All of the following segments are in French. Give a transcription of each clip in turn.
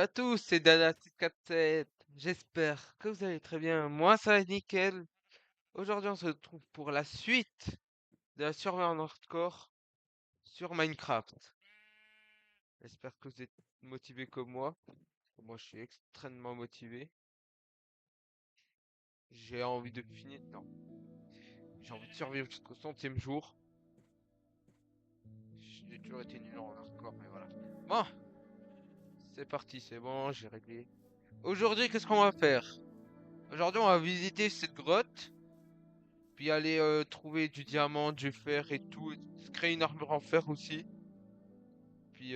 à tous, c'est Dada647. J'espère que vous allez très bien. Moi, ça va nickel. Aujourd'hui, on se retrouve pour la suite de la survie en hardcore sur Minecraft. J'espère que vous êtes motivés comme moi. Moi, je suis extrêmement motivé. J'ai envie de finir. Non, j'ai envie de survivre jusqu'au 100e jour. J'ai toujours été nul en hardcore, mais voilà. Bon, c'est parti, c'est bon, j'ai réglé. Aujourd'hui, qu'est-ce qu'on va faire? Aujourd'hui, on va visiter cette grotte. Puis aller trouver du diamant, du fer et tout. Se créer une armure en fer aussi. Puis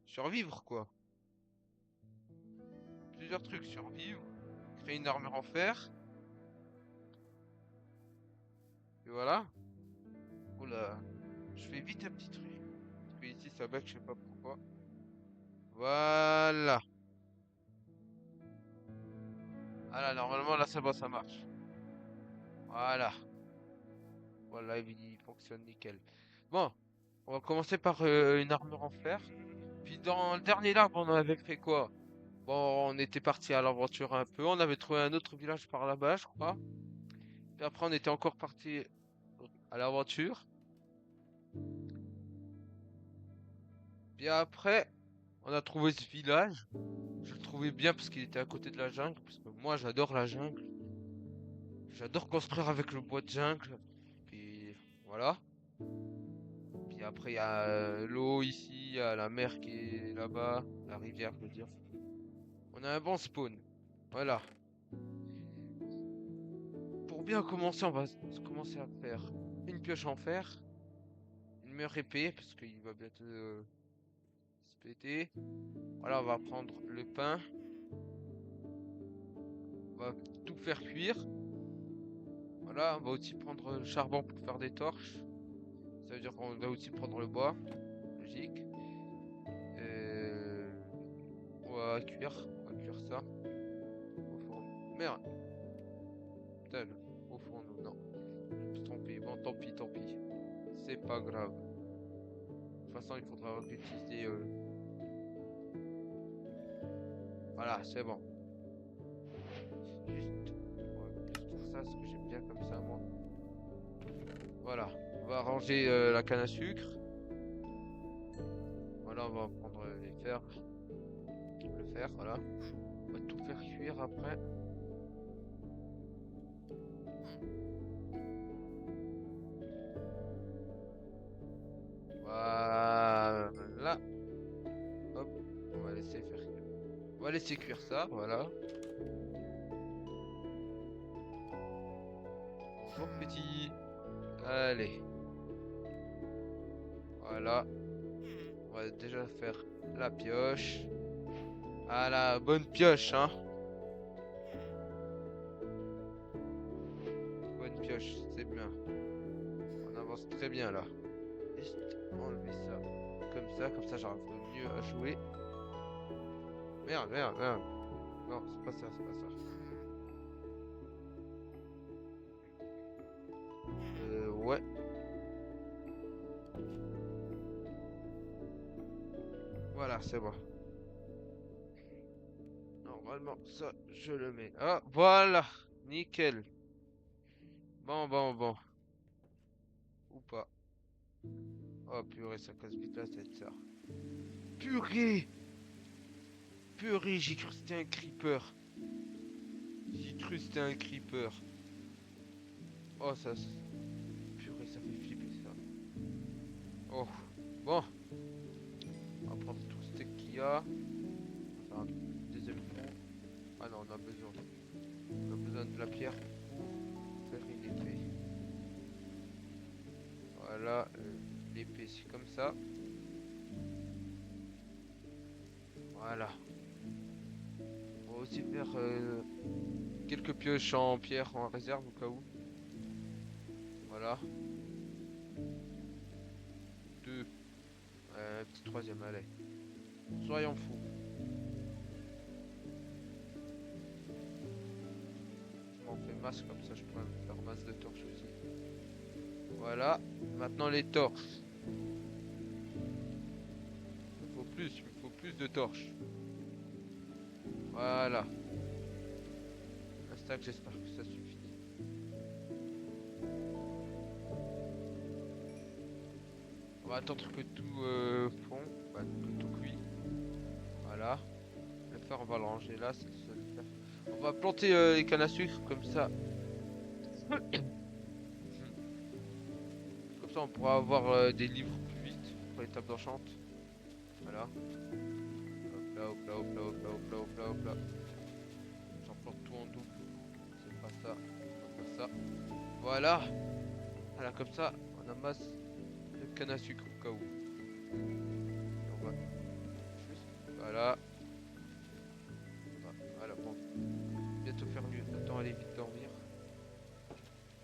survivre quoi. Plusieurs trucs. Survivre. Créer une armure en fer. Et voilà. Oula. Je fais vite un petit truc. Parce que ici ça bug, je sais pas pourquoi. Voilà. Voilà, normalement là ça va, ça marche. Voilà. Voilà, il fonctionne nickel. Bon, on va commencer par une armure en fer. Puis dans le dernier arbre, on avait fait quoi? Bon, on était parti à l'aventure un peu. On avait trouvé un autre village par là-bas, je crois. Puis après, on était encore parti à l'aventure. Puis après, on a trouvé ce village. Je le trouvais bien parce qu'il était à côté de la jungle. Parce que moi, j'adore la jungle. J'adore construire avec le bois de jungle. Puis voilà. Puis après, il y a l'eau ici, il y a la mer qui est là-bas. La rivière, je veux dire. On a un bon spawn. Voilà. Pour bien commencer, on va commencer à faire une pioche en fer. Une meilleure épée parce qu'il va bientôt se péter. Voilà, on va prendre le pain. On va tout faire cuire. Voilà, on va aussi prendre le charbon pour faire des torches. Ça veut dire qu'on va aussi prendre le bois. Logique. Euh, on va cuire ça au four. Merde, putain, au fourneau, non. Je me suis trompé. Bon, tant pis, tant pis. C'est pas grave. De toute façon, il faudra utiliser. Voilà, c'est bon. Juste, on va plus faire ça parce que j'aime bien comme ça, moi. Voilà, on va ranger la canne à sucre. Voilà, on va prendre les fers, le fer, voilà. On va tout faire cuire après. Voilà. Hop, on va laisser faire cuire. On va laisser cuire ça, voilà. Bonjour petit. Allez, voilà. On va déjà faire la pioche. Ah la bonne pioche, hein. Bonne pioche, c'est bien. On avance très bien là. Juste enlever ça comme ça j'arrive mieux à jouer. Merde, merde, merde. Non, c'est pas ça, c'est pas ça. Ouais. Voilà, c'est bon. Normalement, ça, je le mets. Ah, voilà. Nickel. Bon, bon, bon. Ou pas. Oh, purée, ça casse vite la tête, ça. Purée! Purée, j'ai cru que c'était un creeper. J'ai cru que c'était un creeper. Oh, ça... Purée, ça fait flipper, ça. Oh. Bon. On va prendre tout le steak qu'il y a. On va faire un deuxième fond. Ah non, on a besoin. On a besoin de la pierre pour faire une épée. Voilà, l'épée c'est comme ça. Voilà. On va aussi faire quelques pioches en pierre en réserve au cas où. Voilà. Deux. Un petit troisième, allez. Soyons fous. Je m'en fais masse comme ça, je pourrais me faire masse de torches aussi. Voilà. Maintenant les torches. Il me faut plus de torches. Voilà. Un stack, j'espère que ça suffit. On va attendre que tout fond, bah, que tout cuit. Voilà. Le fer, on va le ranger là, c'est le seul fer. On va planter les cannes à sucre comme ça. Comme ça, on pourra avoir des livres plus vite pour les tables d'enchante. Voilà. Hop là, hop là, hop là, hop là, hop là, hop là, hop là. J'en plante tout en double. C'est pas ça. On va faire ça. Voilà. Voilà, comme ça, on amasse le canne à sucre au cas où. Et on va juste. Voilà. Voilà, bon. Bientôt faire mieux. Attends, allez vite dormir.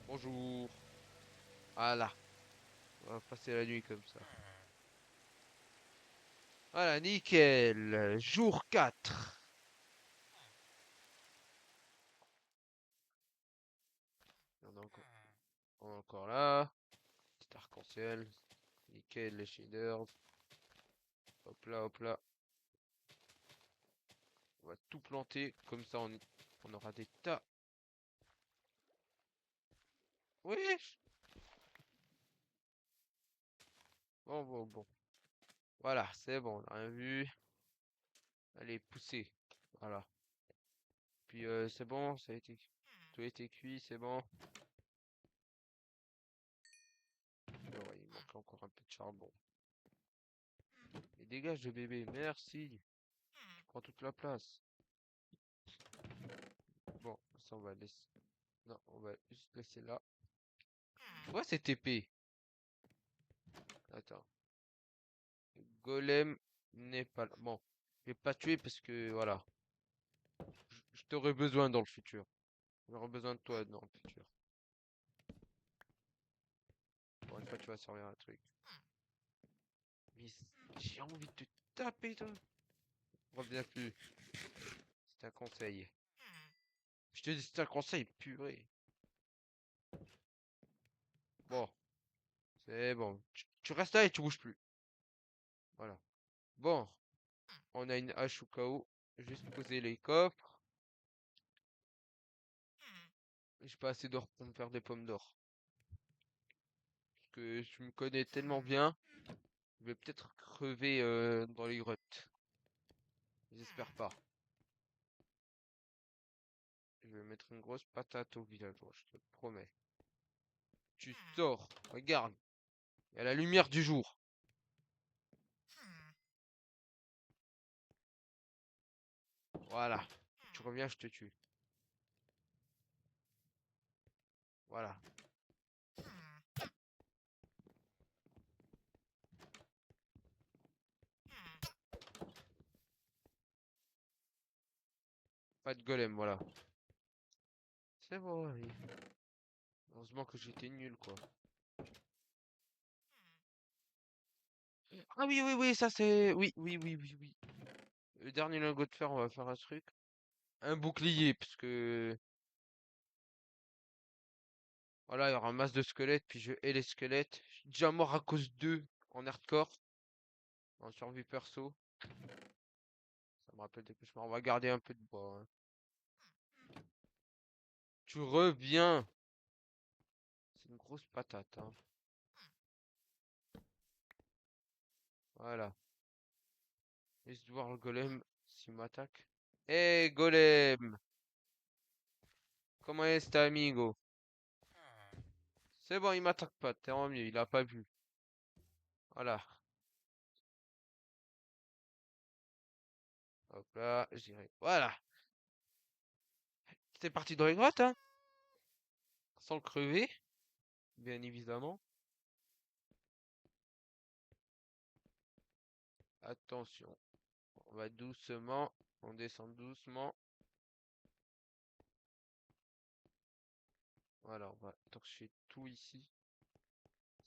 Bonjour. Voilà. On va passer la nuit comme ça. Voilà, nickel. Jour 4. On est encore là. Petit arc-en-ciel. Nickel, les shaders. Hop là, hop là. On va tout planter. Comme ça, on aura des tas. Oui. Bon, bon, bon. Voilà, c'est bon. On a rien vu. Allez, poussez. Voilà. Puis c'est bon, ça a été. Tout a été cuit, c'est bon. Alors, il manque encore un peu de charbon. Et dégage de bébé, merci. Tu prends toute la place. Bon, ça on va laisser. Non, on va juste laisser là. Tu vois cette épée? Attends. Golem n'est pas là. Bon, je vais pas tuer parce que voilà. Je t'aurai besoin dans le futur. J'aurai besoin de toi dans le futur. Bon, une fois tu vas servir un truc. Mais j'ai envie de te taper toi. Reviens plus. C'est un conseil. Je te dis c'est un conseil, purée. Bon, c'est bon. Tu restes là et tu bouges plus. Voilà. Bon, on a une hache au cas où. Juste poser les coffres. J'ai pas assez d'or pour me faire des pommes d'or. Parce que je me connais tellement bien. Je vais peut-être crever dans les grottes. J'espère pas. Je vais mettre une grosse patate au villageois, je te le promets. Tu sors, regarde. Il y a la lumière du jour. Voilà. Tu reviens, je te tue. Voilà. Pas de golem, voilà. C'est bon, allez. Heureusement que j'étais nul, quoi. Ah oui, oui, oui, ça c'est... Oui, oui, oui, oui, oui. Le dernier lingot de fer, on va faire un truc. Un bouclier, parce que... Voilà, il y aura un masse de squelettes, puis je hais les squelettes. Je suis déjà mort à cause d'eux, en hardcore. En survie perso. Ça me rappelle des cauchemars. On va garder un peu de bois, hein. Tu reviens. C'est une grosse patate, hein. Voilà. Laisse voir le golem s'il m'attaque. Eh golem! Comment est amigo? C'est bon, il m'attaque pas, t'es en mieux, il a pas vu. Voilà. Hop là, j'irai. Voilà. C'est parti dans les grottes, hein. Sans crever, bien évidemment. Attention. On va doucement. On descend doucement. Voilà, on va torcher tout ici.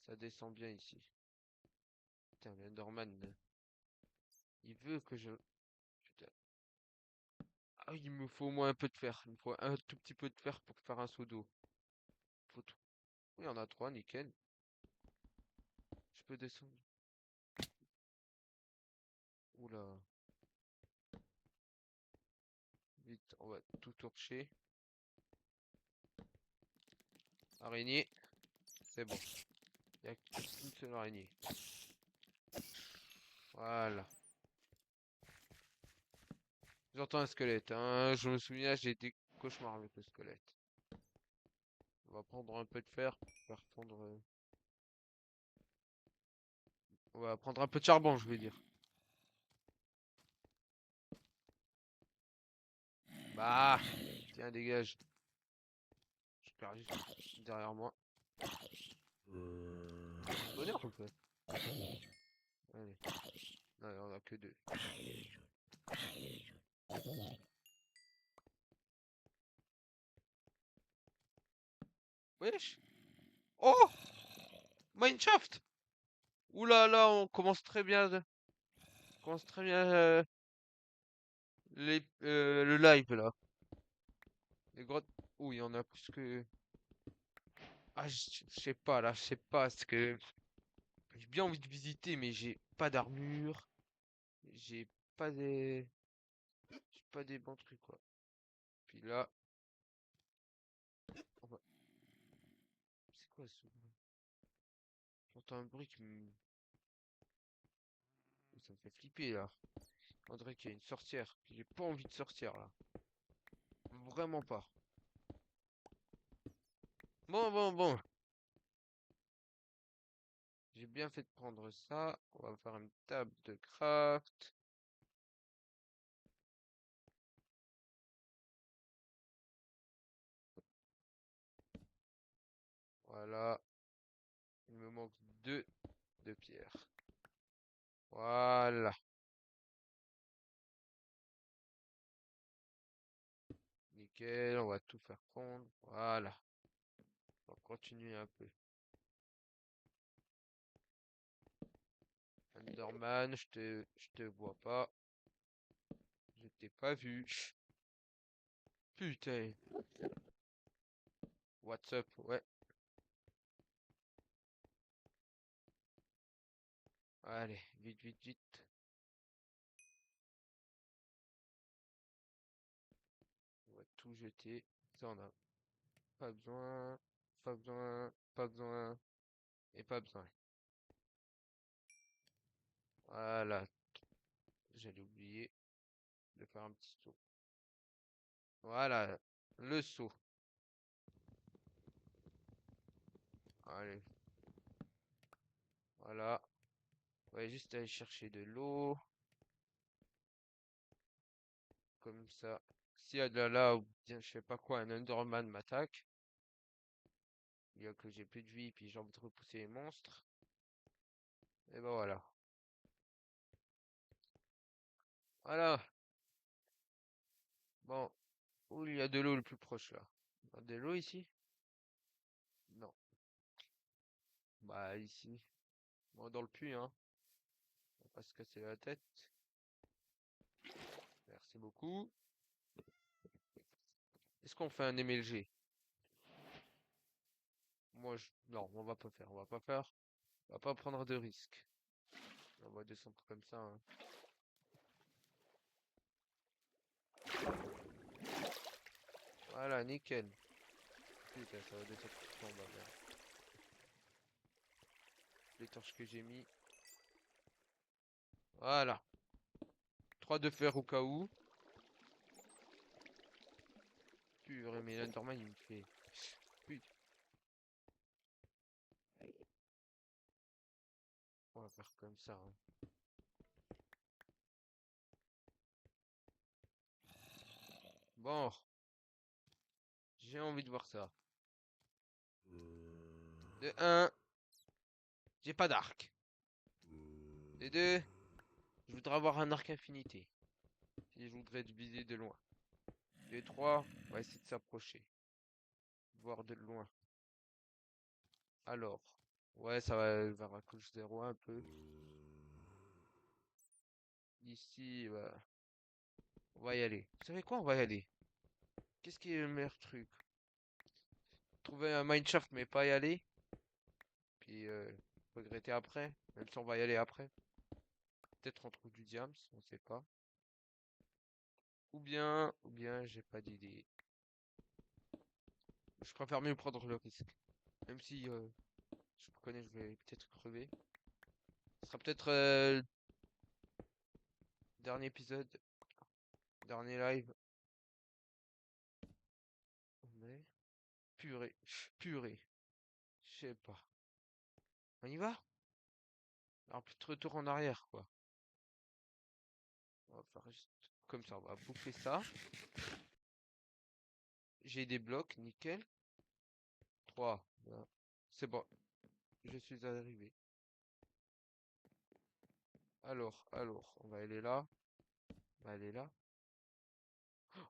Ça descend bien ici. Putain, le Enderman, il veut que je... Putain. Ah, il me faut au moins un peu de fer. Il me faut un tout petit peu de fer pour faire un seau d'eau. Faut tout. Oui, on a trois, nickel. Je peux descendre. Oula. On va tout torcher. Araignée. C'est bon. Il n'y a qu'une seule araignée. Voilà. J'entends un squelette, hein. Je me souviens, j'ai des cauchemars avec le squelette. On va prendre un peu de fer pour faire fondre. On va prendre un peu de charbon, je vais dire. Bah, tiens, dégage. Je perds juste derrière moi. Bonheur ou quoi? Allez. Non, on a que deux. Wesh. Oh! Mineshaft! Ouh là là, on commence très bien. On commence très bien le live là. Les grottes. Ouh, il y en a plus que. Ah, je sais pas là, je sais pas. Parce que j'ai bien envie de visiter, mais j'ai pas d'armure. J'ai pas des. J'ai pas des bons trucs quoi. Puis là. C'est quoi ce. J'entends un bruit qui me. Ça me fait flipper là. On dirait qu'il y a une sorcière. J'ai pas envie de sortir là. Vraiment pas. Bon. J'ai bien fait de prendre ça. On va faire une table de craft. Voilà. Il me manque deux de pierre. Voilà. Nickel. On va tout faire prendre. Voilà. On va continuer un peu. Enderman, je te vois pas. Je t'ai pas vu. Putain. What's up? Ouais. Allez, vite. On va tout jeter. Ça, on a pas besoin. Pas besoin. Pas besoin. Et pas besoin. Voilà. J'allais oublier de faire un petit saut. Voilà. Le saut. Allez. Voilà. On va juste aller chercher de l'eau. Comme ça. S'il y a de la lave ou bien je sais pas quoi, un Enderman m'attaque. Il y a que j'ai plus de vie, puis j'ai envie de repousser les monstres. Et ben voilà. Voilà. Bon. Où il y a de l'eau le plus proche là? Il y a de l'eau ici? Non. Bah ici. Bon, dans le puits, hein. On va pas se casser la tête. Merci beaucoup. Est-ce qu'on fait un MLG? Non, on va pas faire. On va pas faire. On va pas prendre de risques. On va descendre comme ça, hein. Voilà, nickel. Putain, ça va descendre tout en bas, merde. Les torches que j'ai mis. Voilà. 3 de fer au cas où. Purée, mais l'Enderman il me fait. Putain. On va faire comme ça, hein. Bon, j'ai envie de voir ça. De un, j'ai pas d'arc. De 2, je voudrais avoir un arc infinité. Si je voudrais viser de loin. De 3, on va essayer de s'approcher. Voir de loin. Alors. Ouais, ça va vers la couche 0 un peu. Ici, bah, on va y aller. Vous savez quoi? On va y aller. Qu'est-ce qui est le meilleur truc? Trouver un mineshaft mais pas y aller. Puis regretter après. Même si on va y aller après. Peut-être on trouve du diams, on sait pas. ou bien, j'ai pas d'idée. Je préfère mieux prendre le risque. Même si je me connais, je vais peut-être crever. Ce sera peut-être dernier épisode, dernier live. Mais purée, purée. Je sais pas. On y va? Alors plus de retour en arrière, quoi. On va faire juste comme ça. On va bouffer ça. J'ai des blocs, nickel. 3. C'est bon. Je suis arrivé. Alors, on va aller là. On va aller là.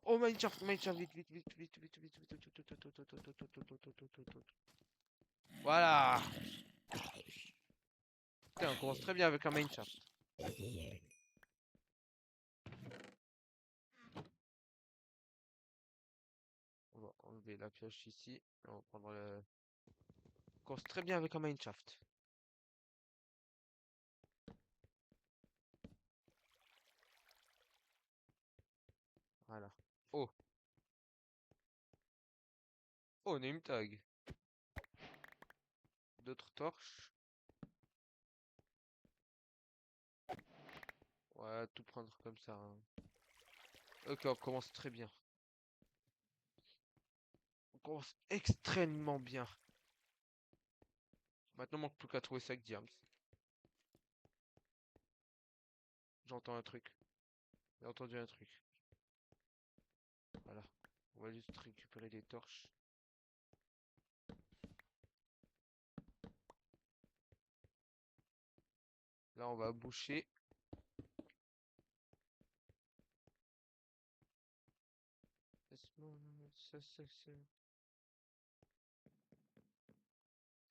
Oh, Minecraft, Minecraft, vite, vite, vite, vite, vite, vite, vite, vite, vite, vite, vite, vite, vite, vite, vite, vite, vite, vite. Voilà. Putain, on commence très bien avec un Minecraft. On va enlever la pioche ici. On va prendre le... On commence très bien avec un Minecraft. Voilà. Oh, oh, on a une tag. D'autres torches. Ouais, tout prendre comme ça, hein. Ok, on commence très bien. On commence extrêmement bien. Maintenant, il manque plus qu'à trouver 5 diams. J'entends un truc. J'ai entendu un truc. Voilà. On va juste récupérer les torches. Là, on va boucher.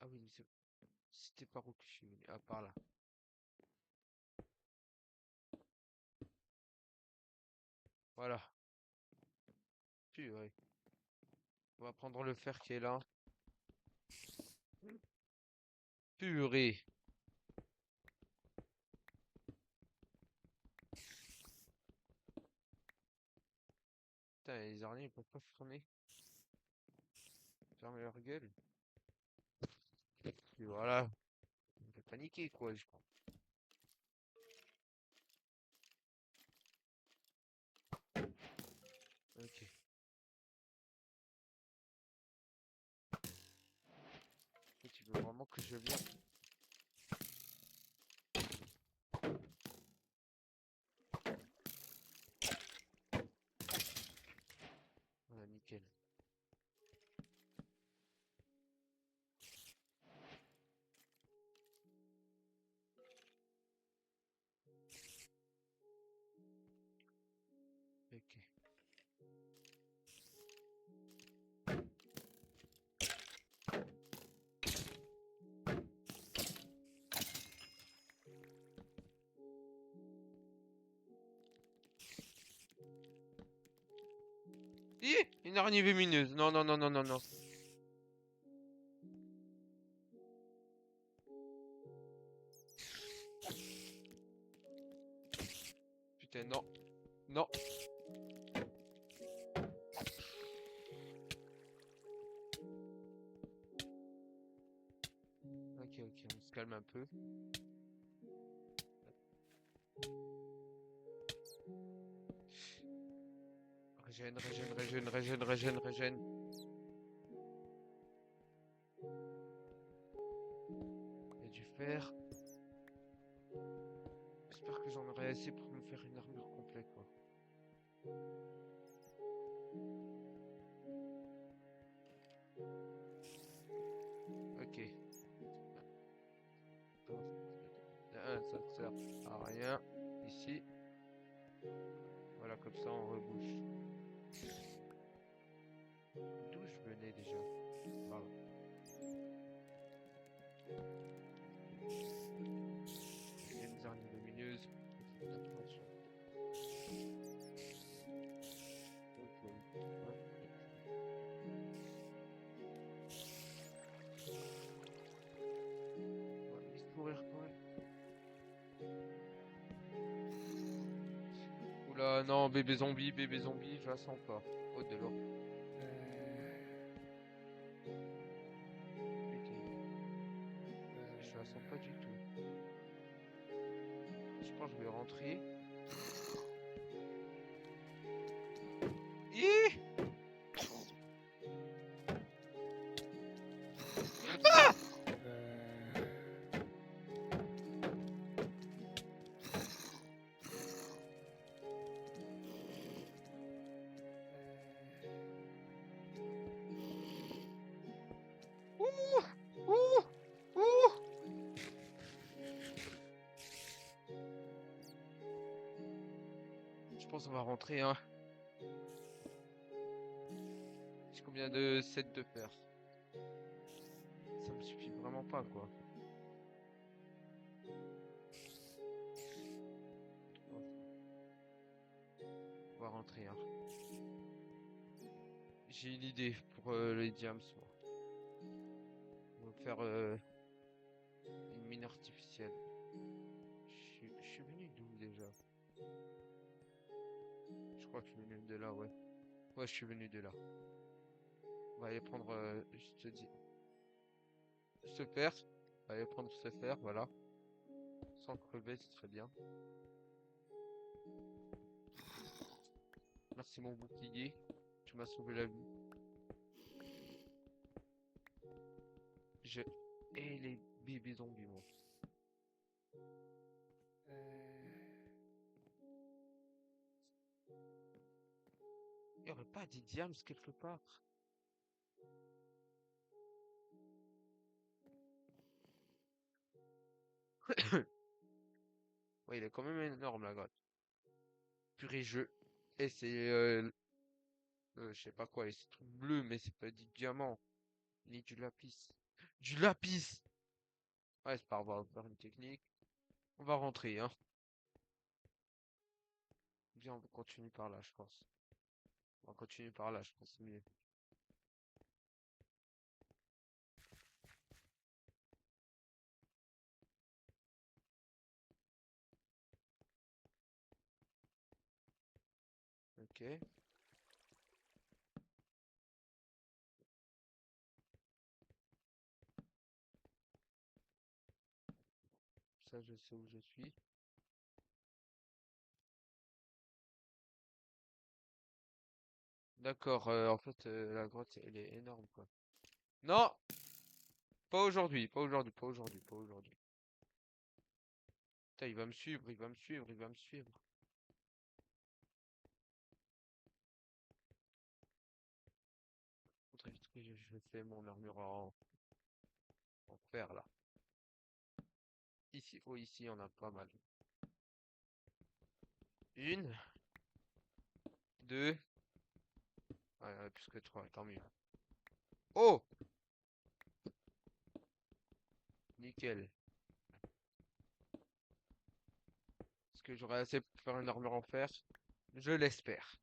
Ah oui, mais c'était par où que je suis venu? Ah, par là. Voilà. Purée. On va prendre le fer qui est là. Purée. Putain, les araignées, ils peuvent pas fermer. Fermer leur gueule. Et voilà. On fait paniquer, quoi, je crois. Ok. Et tu veux vraiment que je vienne? Voilà, nickel. Ok. Une araignée lumineuse. Non, non, non, non, non, non. Putain, non. Non. Ok, ok, on se calme un peu. Régène, régène, régène, régène, régène, régène. Il y a du fer. J'espère que j'en aurai assez pour me faire une armure complète, quoi. Ok. Ça sert à rien. Ici. Voilà, comme ça on rebouche. D'où je venais déjà? Voilà. Il y a des araignées lumineuses. Attention. Ok. Ouais. Ouais, vite courir, courir. Oula, Non, bébé zombie, je la sens pas. Oh, de l'eau. Putain, je la sens pas du tout. Je pense que je vais rentrer. Ih! Ouh! Ouh! Ouh! Je pense qu'on va rentrer, hein. J'ai combien de sets de fer? Ça me suffit vraiment pas, quoi. On va rentrer, hein. J'ai une idée pour les diams, moi. On va faire une mine artificielle. Je suis venu d'où déjà? Je crois que je suis venu de là, ouais. Ouais, je suis venu de là. On va aller prendre, je te dis, ce fer. On va aller prendre ce fer, voilà. Sans crever, ce serait bien. Merci mon bouclier. Tu m'as sauvé la vie. Je hais les bébés zombies, moi. Il y aurait pas des diams quelque part? Ouais, il est quand même énorme la grotte. Purée, et c'est je sais pas quoi, et c'est truc bleu, mais c'est pas du diamant, ni du lapis. Du lapis! Ouais, c'est pas grave, on va faire une technique. On va rentrer, hein. Bien, on continue par là, je pense. On va continuer par là, je pense, c'est mieux. Ok. Ça, je sais où je suis. D'accord, en fait, la grotte, elle est énorme, quoi. Non! Pas aujourd'hui, pas aujourd'hui, pas aujourd'hui, pas aujourd'hui. Putain, il va me suivre, il va me suivre, il va me suivre. Faudrait vite que je fais mon armure en fer, là. Ici, oh, ici, on a pas mal. Une, deux, ouais, plus que trois, tant mieux. Oh! Nickel. Est-ce que j'aurai assez pour faire une armure en fer? Je l'espère.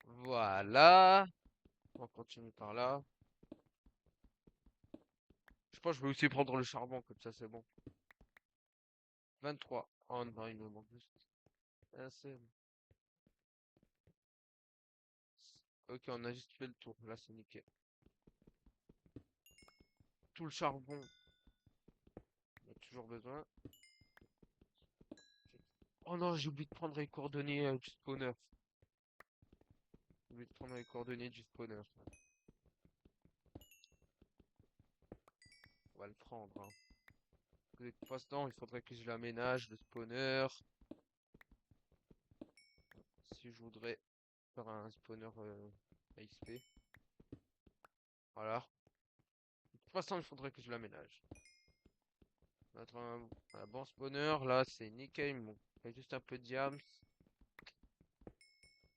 Voilà. On continue par là. Je pense que je vais aussi prendre le charbon, comme ça c'est bon. 23. Oh non, il me manque juste un seul. Ok, on a juste fait le tour. Là, c'est nickel. Tout le charbon, on a toujours besoin. Oh non, j'ai oublié de prendre les coordonnées du spawner. J'ai oublié de prendre les coordonnées du spawner. On va le prendre, hein. De toute façon, il faudrait que je l'aménage, le spawner. Si je voudrais faire un spawner XP. Voilà. De toute façon, il faudrait que je l'aménage. Mettre un bon spawner, là, c'est nickel. Bon, il y a juste un peu de diams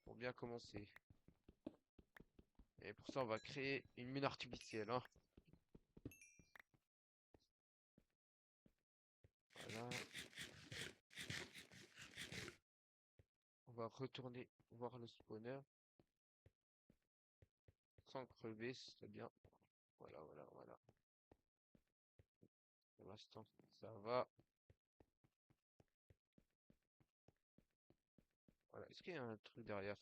pour bien commencer. Et pour ça, on va créer une mine artificielle, hein. Voilà. On va retourner voir le spawner sans crever, c'est bien. Voilà, voilà, voilà. Pour l'instant, ça va. Est-ce qu'il y a un truc derrière?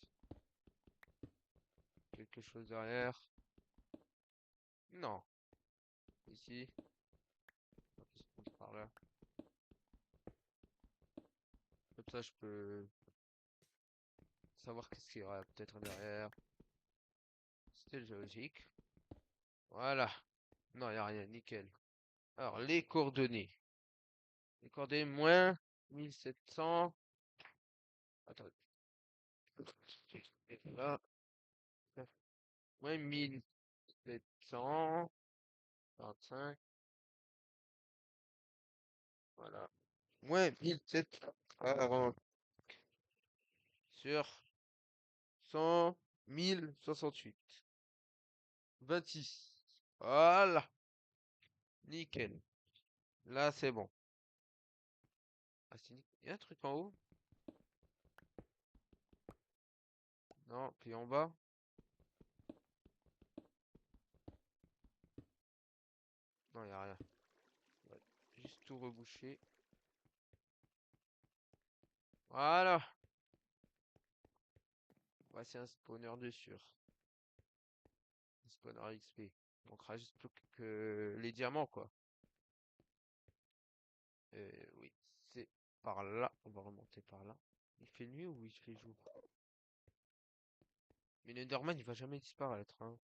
Quelque chose derrière? Non. Ici. Qu'est-ce qu'on se par là? Comme ça, je peux savoir qu'est-ce qu'il y aura peut-être derrière. C'était logique. Voilà. Non, il n'y a rien. Nickel. Alors, les coordonnées. Les coordonnées moins 1700. Attends. Là. Moins 1725. Voilà. Moins 1740 sur 100 1068. 26. Voilà. Nickel. Là, c'est bon. Ah, il y a un truc en haut? Non, puis en bas? Non, il n'y a rien. On va juste tout reboucher. Voilà. Voici un spawner de sûr. Un spawner XP. Il manquera juste plus que les diamants, quoi. Oui, c'est par là. On va remonter par là. Il fait nuit ou il fait jour? Mais l'Enderman, il va jamais disparaître, hein.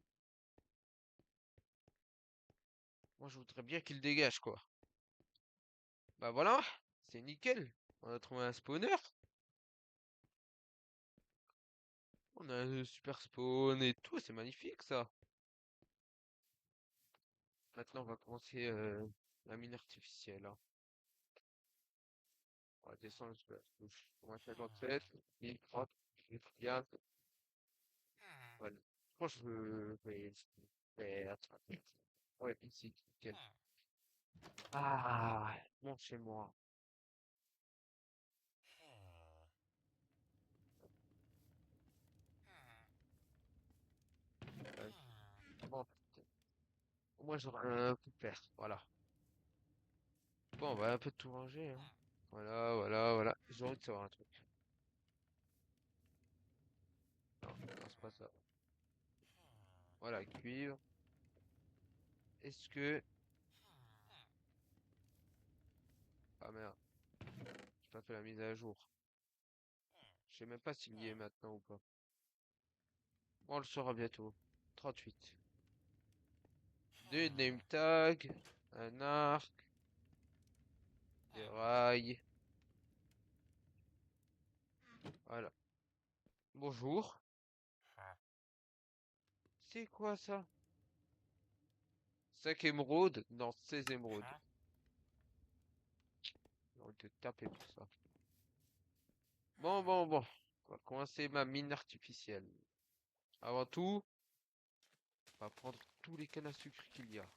Moi, je voudrais bien qu'il dégage, quoi. Bah voilà, c'est nickel. On a trouvé un spawner. On a un super spawn et tout, c'est magnifique, ça. Maintenant, on va commencer la mine artificielle, hein. On va descendre jusqu'à la touche. Moins 57, 1030, regarde. Voilà. Franchement, attends. Ouais, ici, nickel. Ah, bon, chez moi. Ouais. Bon, au moins, j'aurai un peu de perte. Voilà. Bon, on va un peu tout ranger, hein. Voilà, voilà, voilà. J'ai envie de savoir un truc. Non, non, c'est pas ça. Voilà, cuivre. Est-ce que... Ah merde, j'ai pas fait la mise à jour. Je sais même pas s'il y est maintenant ou pas. Bon, on le saura bientôt. 38. Deux name tag, un arc, des rails. Voilà. Bonjour. C'est quoi ça? 5 émeraudes? Non, 16 émeraudes. On va te taper pour ça. Bon, bon, bon. On va commencer ma mine artificielle. Avant tout, on va prendre tous les cannes à sucre qu'il y a.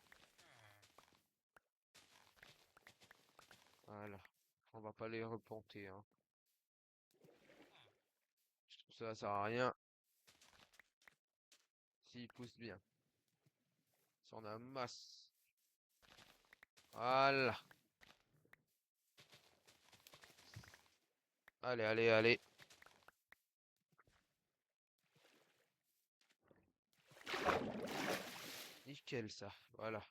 Voilà. On va pas les replanter, hein. Je trouve ça sert à rien s'ils poussent bien. Si on a masse. Voilà. Allez, allez, allez. Nickel ça. Voilà.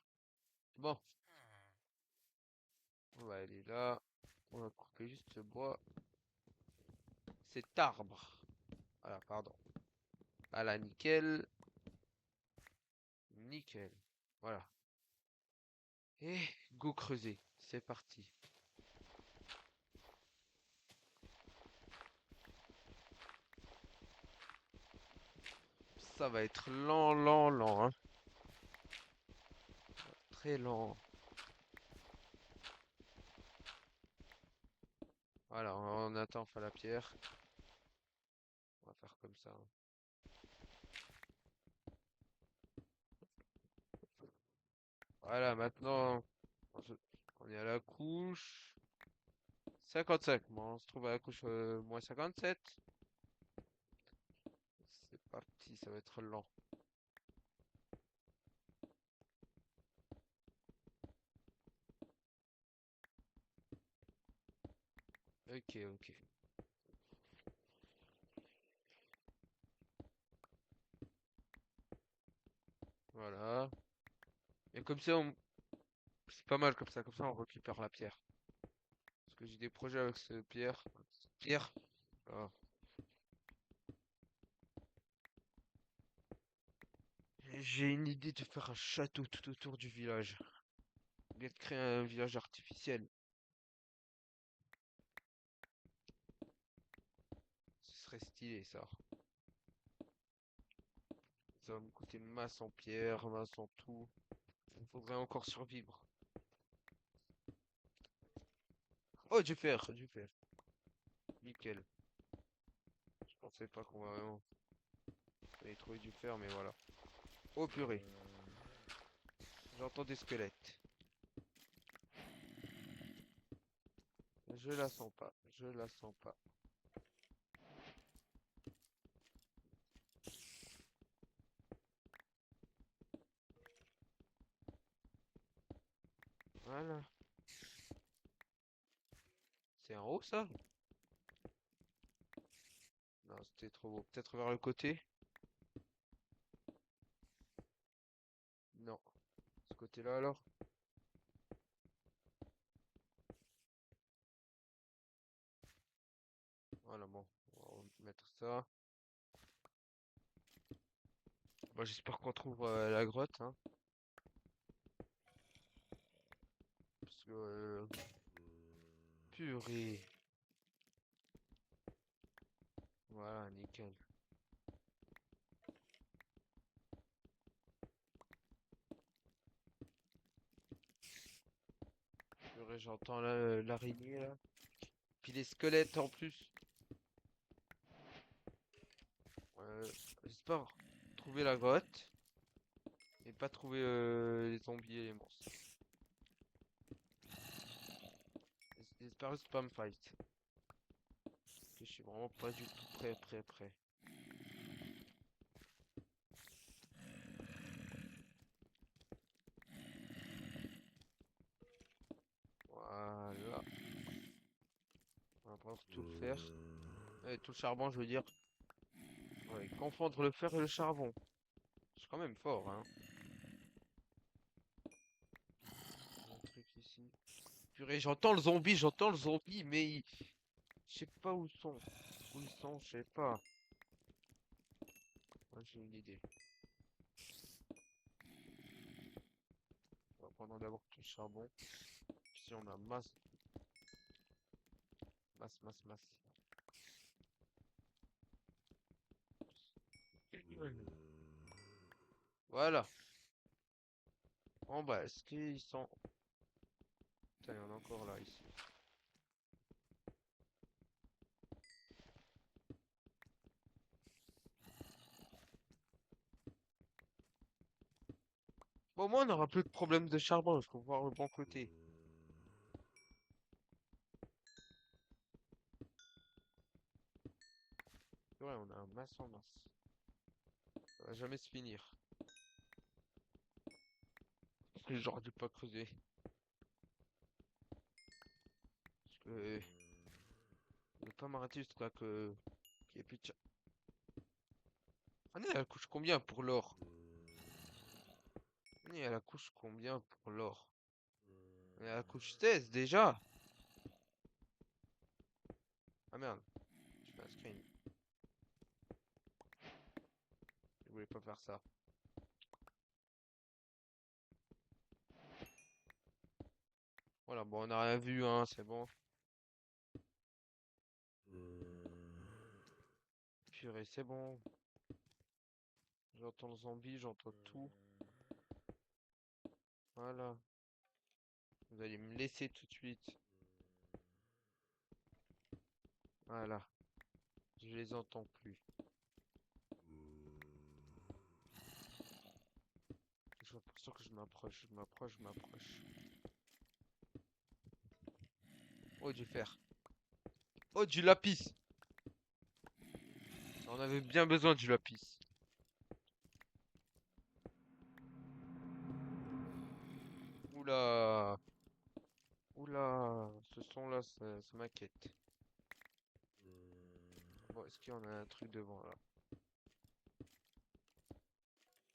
Bon. On va aller là. On va couper juste ce bois. Cet arbre. Voilà, pardon. Voilà, nickel. Nickel. Voilà. Et go creuser. C'est parti. Ça va être lent, lent, lent, hein. Très lent. Voilà, on attend faire la pierre. On va faire comme ça, hein. Voilà, maintenant, on est à la couche 55. Bon, on se trouve à la couche moins 57. C'est parti, ça va être lent. Ok, ok. Et comme ça, c'est pas mal comme ça on récupère la pierre. Parce que j'ai des projets avec ce pierre. Pierre. Ah. J'ai une idée de faire un château tout autour du village. Ou bien de créer un village artificiel. Ce serait stylé ça. Ça va me coûter une masse en pierre, masse en tout. Il faudrait encore survivre. Oh, du fer, du fer. Nickel. Je pensais pas qu'on va vraiment aller trouver du fer, mais voilà. Oh purée, j'entends des squelettes. Je la sens pas, je la sens pas. Voilà. C'est en haut ça? Non, c'était trop beau. Peut-être vers le côté? Non. Ce côté-là alors? Voilà, bon. On va mettre ça. Bon, j'espère qu'on trouve la grotte, hein. Parce que... purée. Voilà, nickel. Purée, j'entends l'araignée là. Puis les squelettes en plus. J'espère trouver la grotte. Et pas trouver les zombies et les monstres. J'espère juste pas me fight. Parce que je suis vraiment pas du tout prêt. Voilà. On va pouvoir tout le faire. Tout le charbon, je veux dire. Ouais, confondre le fer et le charbon. Je suis quand même fort, hein. Un truc ici. Purée, j'entends le zombie, mais je sais pas où ils sont. Où ils sont, je sais pas. Moi, j'ai une idée. On va prendre d'abord tout le charbon. Puis on a masse. Voilà. Bon bah, est-ce qu'ils sont... Putain, il y en a encore là, ici. Bon, au moins, on n'aura plus de problème de charbon, il faut voir le bon côté. Ouais, on a un masse en masse. Ça va jamais se finir. J'aurais dû pas creuser. Parce que... Je vais pas m'arrêter jusqu'à que... qu'il y ait plus de Ah, elle couche combien pour l'or? Elle a couche combien pour l'or? Elle a couche 16 déjà? Ah merde, je fais un screen. Je voulais pas faire ça. Voilà, bon, on a rien vu, hein, c'est bon. Purée, c'est bon. J'entends le zombie, j'entends tout. Voilà. Vous allez me laisser tout de suite. Voilà. Je les entends plus. J'ai l'impression que je m'approche. Oh, du fer. Oh, du lapis. On avait bien besoin du lapis. Oula. Oula. Ce son-là, ça m'inquiète. Bon, est-ce qu'il y en a un truc devant là?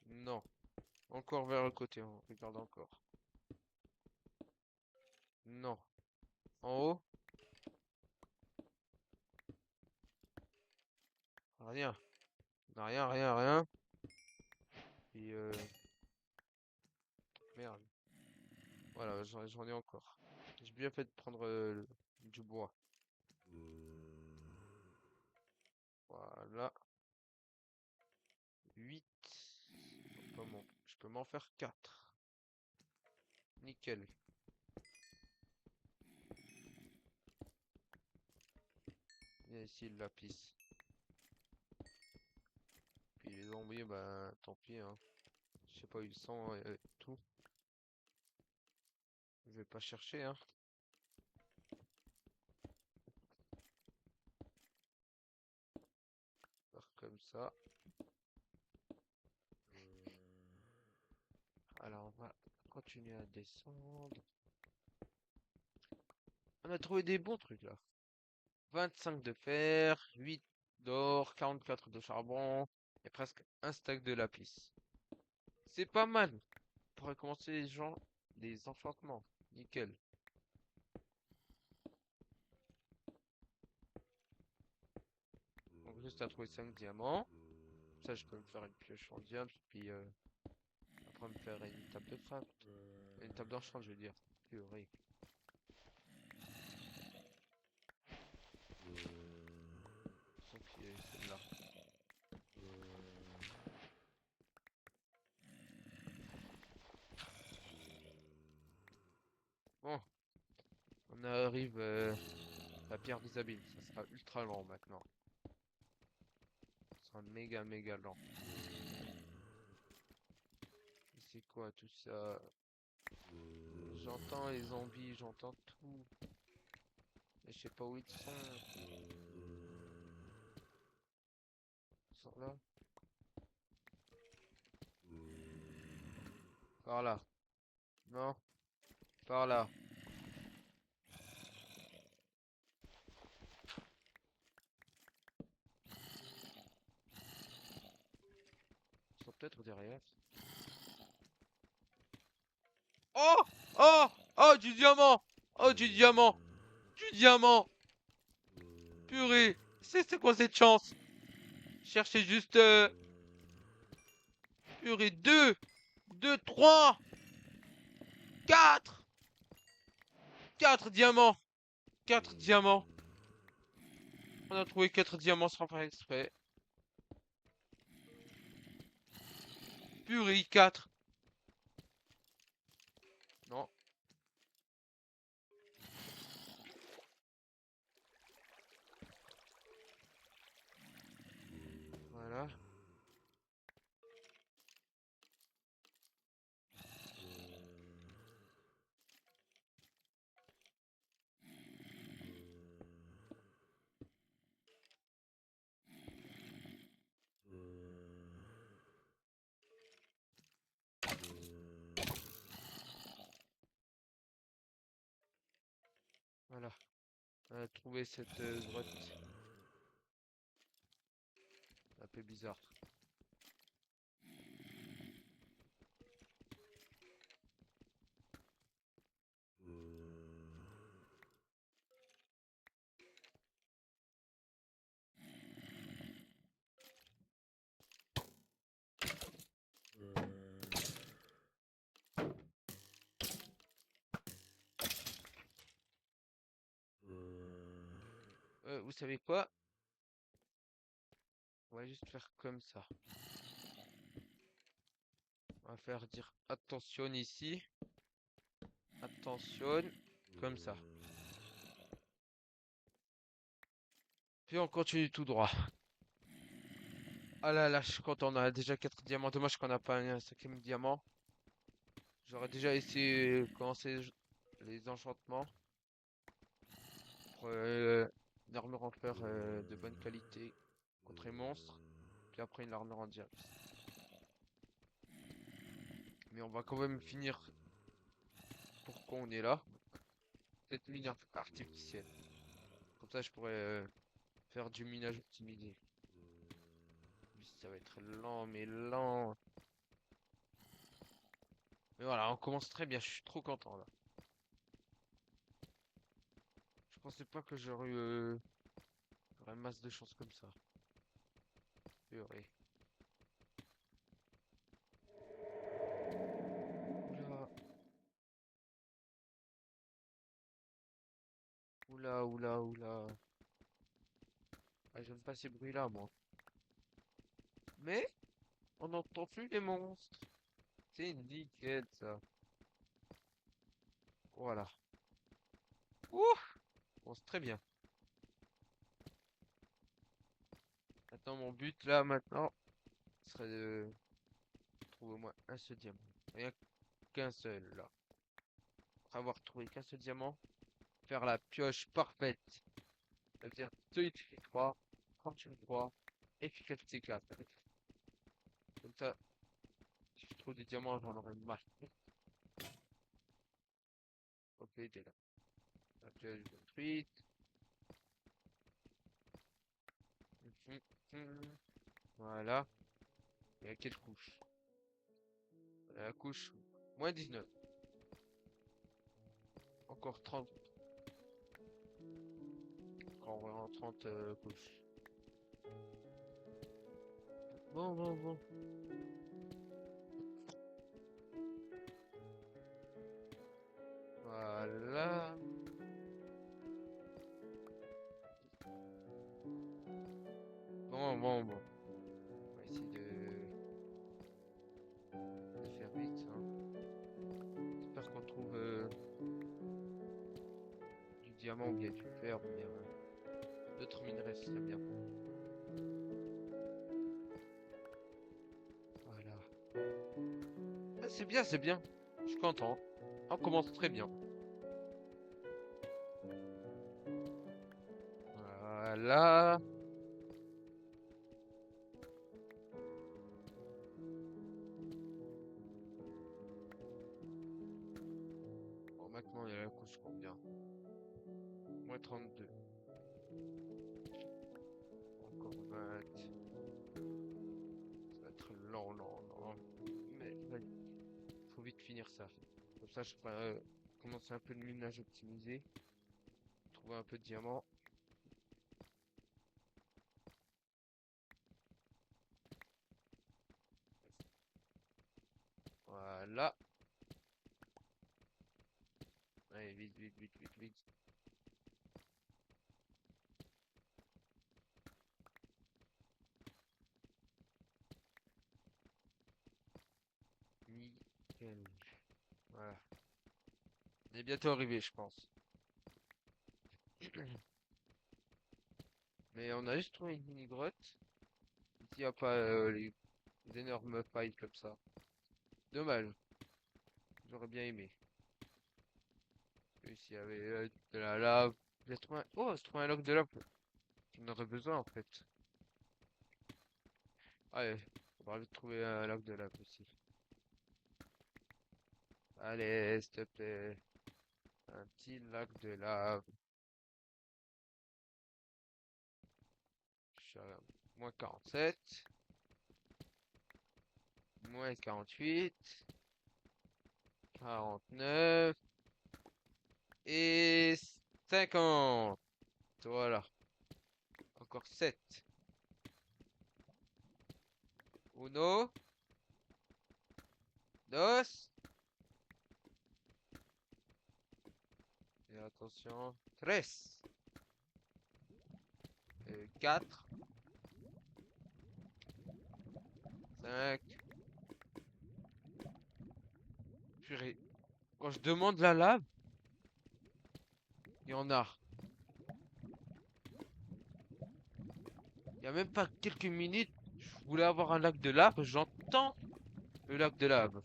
Non. Encore vers le côté, on regarde encore. Non. En haut? Rien. Rien, rien, rien. Et merde. Voilà, j'en ai encore. J'ai bien fait de prendre du bois. Voilà. 8. Je peux m'en faire 4. Nickel. Il y a ici le lapis. Puis les zombies, bah tant pis, hein. Je sais pas où ils sont et tout. Je vais pas chercher, hein. Faire comme ça. Alors on va continuer à descendre. On a trouvé des bons trucs là. 25 de fer, 8 d'or, 44 de charbon et presque un stack de lapis. C'est pas mal. On pourrait commencer les enchantements. Nickel. Donc juste à trouver 5 diamants. Ça je peux me faire une pioche en diamant. Puis après me faire une table de craft. Une table d'enchant je veux dire. Purée. Sans pied, celle-là. Bon, on arrive à la pierre des abîmes. Ça sera ultra lent maintenant. Ça sera méga méga lent. C'est quoi tout ça? J'entends les zombies, j'entends tout. Mais je sais pas où ils sont. Ils sont là. Par là. Non. Par là. Ils sont peut-être derrière. Oh! Oh! Oh, du diamant! Oh, du diamant! Du diamant! Purée! C'est quoi cette chance? Cherchez juste... Purée, 2! 2, 3! 4! 4 diamants! 4 diamants! On a trouvé 4 diamants sans faire exprès. Purée, 4! Non. Voilà. Voilà. On a trouvé cette grotte. Un peu bizarre. Vous savez quoi? On va juste faire comme ça. On va faire dire attention ici. Attention. Comme ça. Puis on continue tout droit. Ah là là, je suis content, on a déjà 4 diamants. Dommage qu'on n'a pas un cinquième diamant. J'aurais déjà essayé de commencer les enchantements. Pour une armure en fer de bonne qualité contre les monstres. Puis après une armure en diamant. Mais on va quand même finir pourquoi on est là. Cette mine artificielle. Comme ça je pourrais faire du minage optimisé. Ça va être lent, mais lent. Mais voilà, on commence très bien, je suis trop content là. Je pensais pas que j'aurais masse de chance comme ça. Purée. Oula, oula, oula, oula. Ah, j'aime pas ces bruits-là, moi. Mais, on n'entend plus les monstres. C'est nickel, ça. Voilà. Ouh! Bon, c'est très bien. Maintenant, mon but, là, maintenant, serait de trouver au moins un seul diamant. Rien qu'un seul, là. Après avoir trouvé qu'un seul diamant, faire la pioche parfaite. Ça veut dire solidité 3, fortune 3, efficacité 4. Comme ça, si je trouve des diamants, j'en aurai marre. Ok, t'es là. La pioche détruite. Mhm, mhm. Voilà. Et à quelle couche? La couche moins 19. Encore 30. Encore vraiment 30 couches. Bon, bon, bon. Voilà. Bon, bon, bon. On va essayer de faire vite, hein. J'espère qu'on trouve du diamant ou bien du fer ou bien d'autres minerais, ce serait bien. Voilà. Ah, c'est bien, c'est bien. Je suis content. On commence très bien. Voilà. Bon, maintenant, il y a la couche combien? Moins 32. Encore 20. Ça va être lent, lent, lent. Mais vas-y, faut vite finir ça. Comme ça, je pourrais commencer un peu de minage optimisé. Trouver un peu de diamants. Voilà. Allez, vite, vite, vite, vite, vite. Nickel. Voilà. On est bientôt arrivé, je pense. Mais on a juste trouvé une mini-grotte. Ici, il n'y a pas les énormes failles comme ça. Dommage. J'aurais bien aimé. Ici, il y avait de la lave. Oh, j'ai trouvé un bloc de lave. J'en aurais besoin, en fait. Allez, on va vite trouver un lac de lave aussi. Allez, s'il te plaît. Un petit lac de lave. Je suis à moins 47. Moins 48. 49. Et 50. Voilà. Encore 7. Uno. Dos. Et attention. Tres. 4. 5. Purée. Quand je demande la lave, il y en a. Il y a même pas quelques minutes, je voulais avoir un lac de lave, j'entends le lac de lave.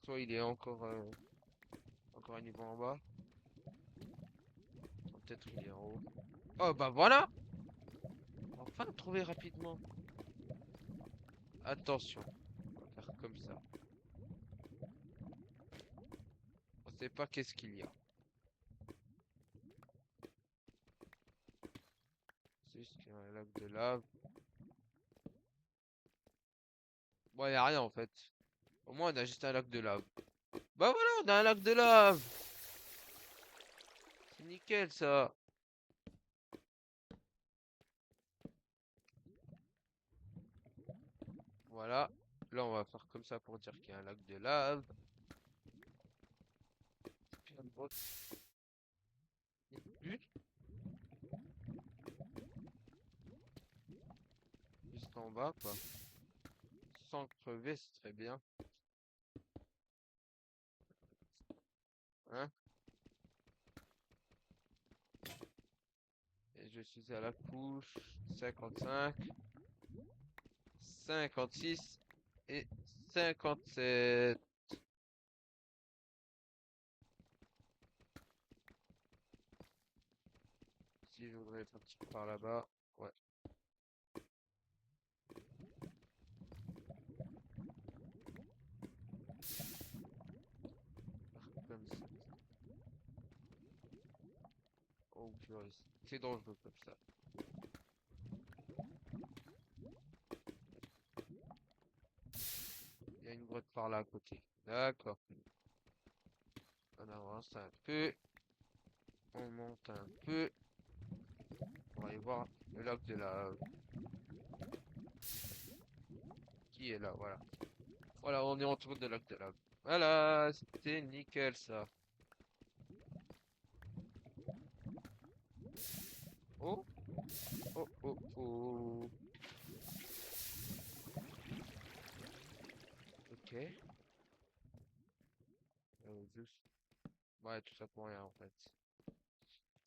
Soit il est encore un niveau en bas, soit peut-être il est en haut. Oh bah voilà! Enfin trouver rapidement. Attention, on va faire comme ça. On sait pas qu'est-ce qu'il y a. C'est juste qu'il y a un lac de lave. Bon, y a rien en fait. Au moins, on a juste un lac de lave. Bah voilà, on a un lac de lave. C'est nickel ça. Voilà. Là, on va faire comme ça pour dire qu'il y a un lac de lave. Puis on va- Juste en bas, quoi. Sans crever, c'est très bien. Hein? Et je suis à la couche 55, 56 et 57. Si je voudrais partir par là-bas. Ouais, comme ça. Oh, purée. C'est dangereux comme ça. Il y a une grotte par là à côté. D'accord. On avance un peu. On monte un peu. On va aller voir le lac de la... Qui est là, voilà. Voilà, on est autour de lac de la... Voilà, c'était nickel ça. Oh, oh, oh, oh. Ok. Juste... Ouais, tout ça pour rien en fait.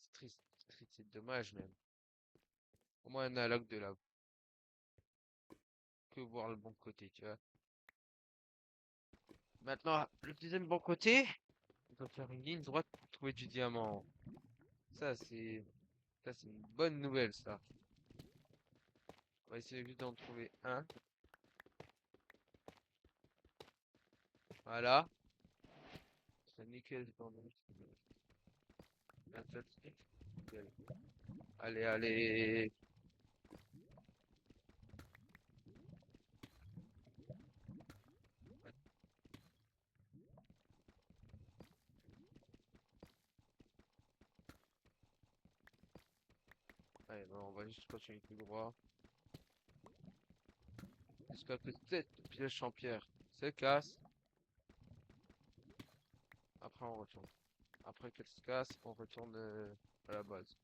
C'est triste, c'est dommage même. Au moins on a un lac de lave. Que voir le bon côté, tu vois. Maintenant, le deuxième bon côté, on va faire une ligne droite pour trouver du diamant. Ça, c'est... Ça, c'est une bonne nouvelle, ça. On va essayer juste d'en trouver un. Voilà. C'est nickel. Nickel. Allez, allez. Allez, bon, on va juste continuer tout droit. Jusqu'à que cette piège en pierre se casse. Après, on retourne. Après qu'elle se casse, on retourne à la base.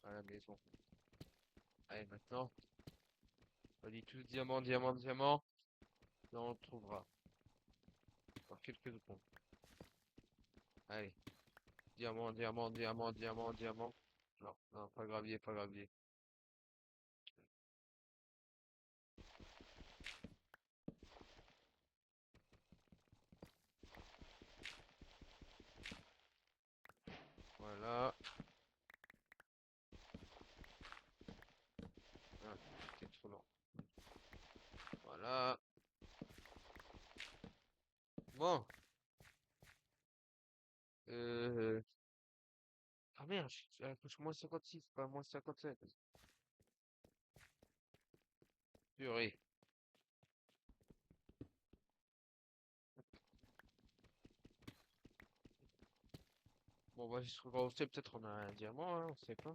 À la maison. Allez, maintenant, on dit tous diamant, diamant, diamant. Là, on le trouvera. Dans quelques secondes. Allez. Diamant, diamant, diamant, diamant, diamant. Non, non, pas gravier, pas gravier. Voilà. Ah, c'était trop lent. Voilà. Bon. Euh... Ah merde, je suis à la couche -56, pas -57. Purée. Bon, on va juste regarder, peut-être on a un diamant, hein, on sait pas.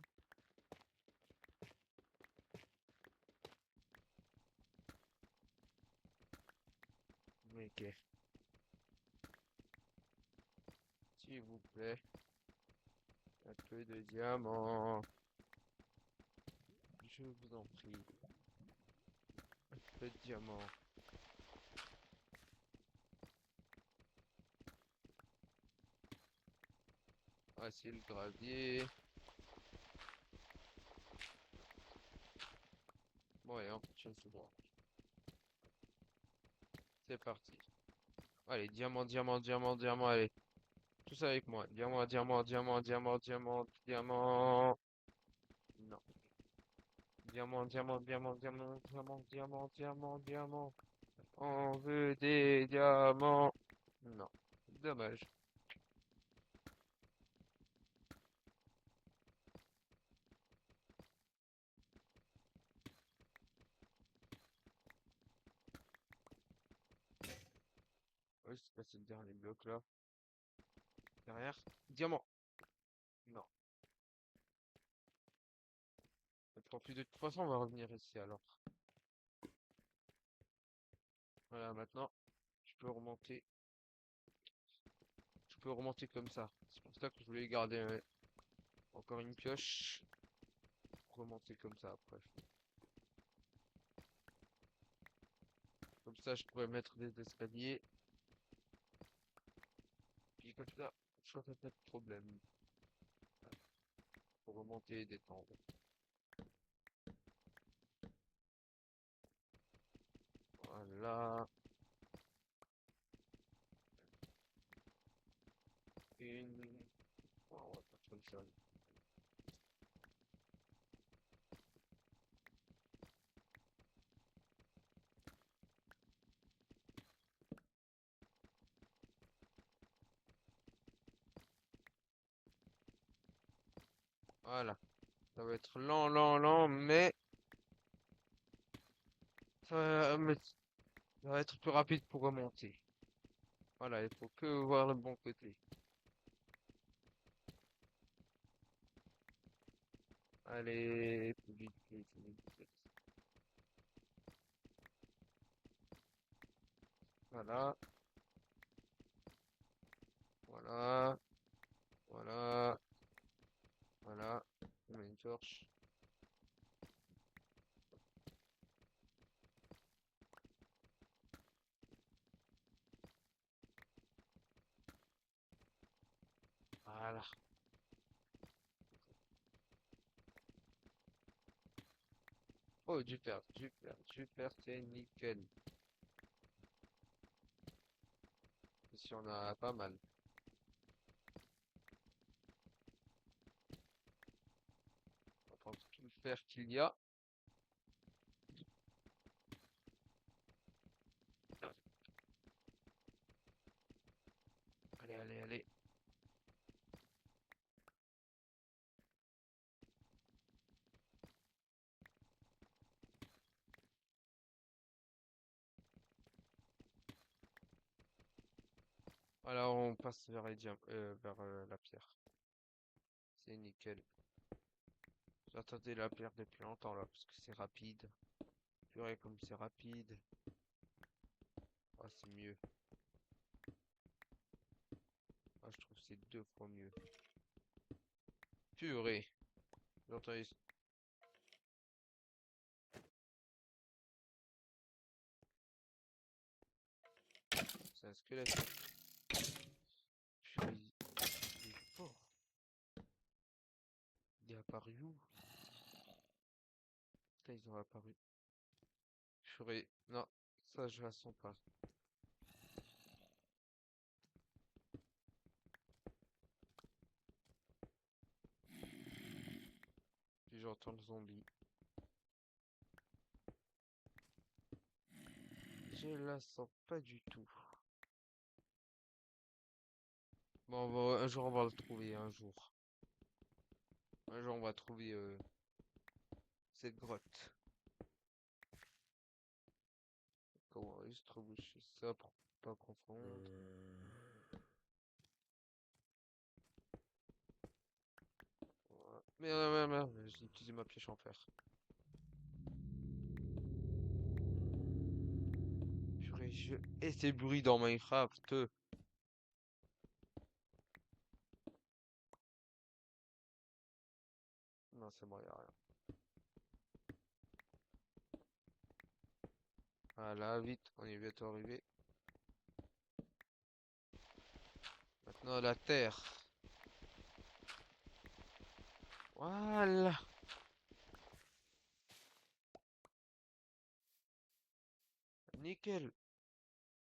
Ok. S'il vous plaît. Un peu de diamant. Je vous en prie. Un peu de diamant. Ah, c'est le gravier. Bon, et on continue tout droit. C'est parti. Allez, diamant, diamant, diamant, diamant, allez. Tous avec moi. Diamant, diamant, diamant, diamant, diamant, diamant. Non. Diamant, diamant, diamant, diamant, diamant, diamant, diamant, diamant. On veut des diamants. Non. Dommage. Ouais, c'est passé le dernier bloc là. Derrière. Diamant. Non. Tant pis, de toute façon, on va revenir ici alors. Voilà, maintenant, je peux remonter. Je peux remonter comme ça. C'est pour ça que je voulais garder encore une pioche. Remonter comme ça après. Comme ça, je pourrais mettre des escaliers. Puis comme ça, je n'aurai pas de problème. Pour remonter et descendre. Voilà. Une. Oh, on va pas comme ça. Voilà. Ça va être lent, lent, lent, mais ça va être plus rapide pour remonter. Voilà, il faut que voir le bon côté. Allez, plus vite, plus vite, plus vite, plus vite. Voilà, voilà, voilà, voilà. On met une torche. Voilà. Oh, super, super, super, c'est nickel. Ici, on a pas mal. On va prendre tout le fer qu'il y a. Allez, allez, allez. Voilà, on passe vers, la pierre. C'est nickel. J'attendais la pierre depuis longtemps là, parce que c'est rapide. Purée, comme c'est rapide. Ah, c'est mieux. Ah, je trouve que c'est 2 fois mieux. Purée. J'entends c'est un squelette. Purée, il est fort. Il est apparu où? Putain, ils ont apparu. Purée. Non, ça je la sens pas. Puis j'entends le zombie. Je la sens pas du tout. Bon, un jour on va le trouver, un jour. Un jour on va trouver cette grotte. Comment on va juste reboucher ça pour pas confondre. Voilà. Merde, merde, merde, j'ai utilisé ma pioche en fer. Purée, et ces bruits dans Minecraft. Non, c'est bon, y'a rien. Voilà, vite, on est bientôt arrivé. Maintenant, la terre. Voilà. Nickel.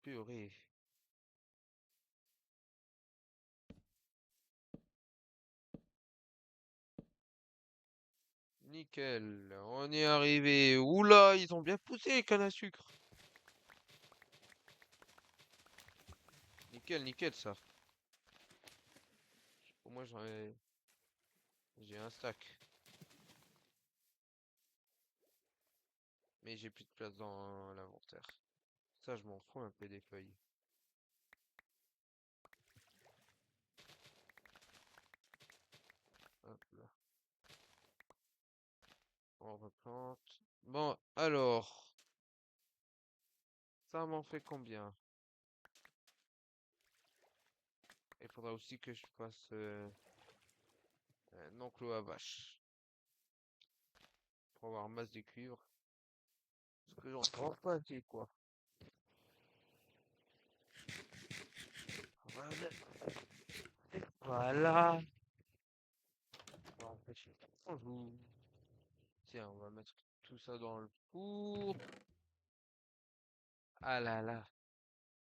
Purée. Nickel. On est arrivé. Oula, ils ont bien poussé les cannes à sucre. Nickel, nickel, ça. Au moins, j'ai un stack. Mais j'ai plus de place dans l'inventaire. Ça, je m'en fous un peu des feuilles. On replante. Bon, alors, ça m'en fait combien? Il faudra aussi que je fasse un enclos à vache pour avoir masse de cuivre. Parce que j'en trouve pas assez, quoi. Voilà. Voilà. Bonjour. Tiens, on va mettre tout ça dans le four. Ah là là,